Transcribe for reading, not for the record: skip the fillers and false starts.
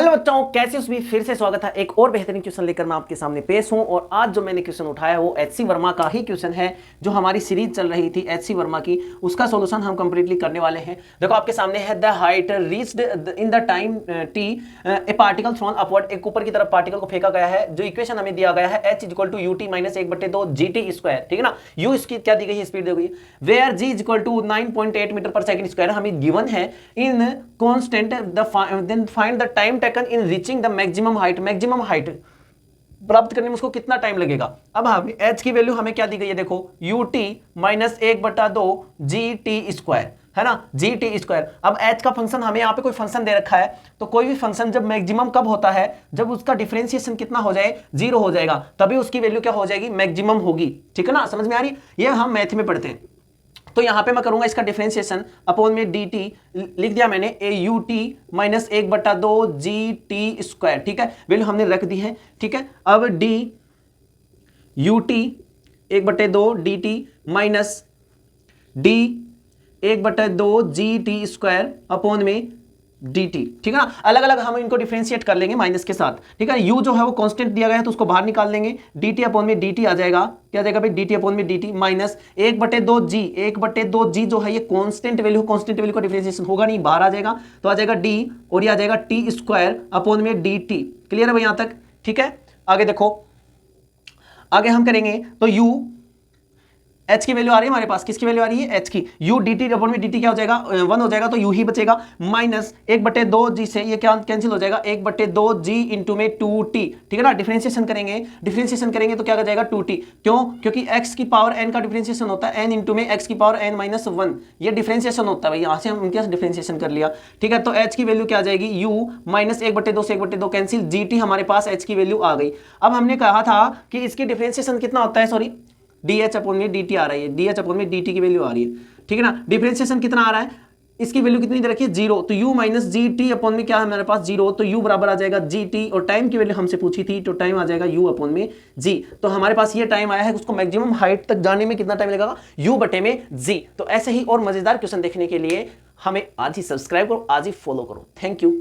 Hello बच्चों, कैसे हो? भी फिर से स्वागत है। एक और बेहतरीन क्वेश्चन लेकर मैं आपके सामने पेश हूं। और आज जो मैंने क्वेश्चन उठाया वो एचसी वर्मा का ही क्वेश्चन है, जो हमारी सीरीज चल रही थी एचसी वर्मा की, उसका सॉल्यूशन हम कंप्लीटली करने वाले हैं। देखो आपके सामने है the height reached in the time T A particle throne upward, एक ऊपर की तरफ पार्टिकल को फेंका गया है। जो इक्वेशन हमें दिया गया है h equal to u t minus 1/2 GT square, ठीक है ना। यू इसकी क्या दी गई है, स्पीड दी गई है। Where g equal to 9.8 metre per second square हमें गिवन है in constant then find the time taken in reaching the maximum height प्राप्त करने में उसको कितना टाइम लगेगा। अब हमें h की वैल्यू हमें क्या दी गई है, देखो ut माइनस 1/2 GT स्क्वायर, है ना, GT स्क्वायर। अब h का फंक्शन हमें यहाँ पे कोई फंक्शन दे रखा है, तो कोई भी फंक्शन जब मैक्सिमम कब होता है, जब उसका डिफरेंशिएशन कितना हो जाए, 0 हो जाएगा, तभी उसकी वैल्यू क्या हो जाएगी, मैक्सिमम होगी। ठीक है ना, समझ में आ रही। ये हम मैथ में पढ़ते हैं। तो यहां पे मैं करूंगा इसका डिफरेंशिएशन अपॉन में dt लिख दिया मैंने a u t minus 1/2 GT square. ठीक है, वैल्यू हमने रख दी है। ठीक है, अब D U T 1/2 dt minus D 1/2 GT square upon में dt। ठीक है ना, अलग अलग हम इनको डिफरेंशिएट कर लेंगे माइनस के साथ। ठीक है, u जो है वो कांस्टेंट दिया गया है तो उसको बाहर निकाल लेंगे। dt अपॉन में dt आ जाएगा, क्या आ जाएगा भाई, dt अपॉन में dt माइनस 1/2 g जो है ये कांस्टेंट वैल्यू का डिफरेंशिएशन होगा नहीं, बाहर आ जाएगा, तो आ जाएगा d और ये आ जाएगा t स्क्वायर अपॉन में dt। क्लियर है भाई यहां तक। ठीक है, आगे देखो, आगे हम करेंगे तो u h की वैल्यू आ रही है हमारे पास, किसकी वैल्यू आ रही है, h की। u dt अपॉन में dt क्या हो जाएगा, 1 हो जाएगा, तो u ही बचेगा माइनस 1/2 g से ये क्या कैंसिल हो जाएगा, 1/2 g इंटू में 2t। ठीक है ना, डिफरेंशिएशन करेंगे तो क्या हो जाएगा 2t। क्यों, क्योंकि x की पावर n का डिफरेंशिएशन होता है n इंटू में x की पावर n माइनस 1, ये डिफरेंशिएशन होता है भाई। यहां से हम इनके डिफरेंशिएशन कर लिया। ठीक है, तो h की वैल्यू क्या आ जाएगी, u माइनस 1/2 से 1/2 कैंसिल, gt हमारे पास h की वैल्यू आ गई। अब हमने कहा था कि इसकी डिफरेंशिएशन कितना होता है, सॉरी डी अपॉन में dt आ रही है, डी अपॉन में dt की वैल्यू आ रही है। ठीक है ना, डिफरेंशिएशन कितना आ रहा है, इसकी वैल्यू कितनी दे रखी है, 0, तो u माइनस gt अपॉन में क्या है हमारे पास, 0, तो u बराबर आ जाएगा gt, और टाइम की वैल्यू हमसे पूछी थी तो टाइम आ जाएगा u अपॉन में g। तो हमारे पास ये टाइम आया है, उसको मैक्सिमम हाइट तक जाने में कितना टाइम लगेगा, u बटे में g। तो ऐसे ही और मजेदार क्वेश्चन देखने के लिए हमें आज ही सब्सक्राइब करो, आज ही फॉलो करो। Thank you.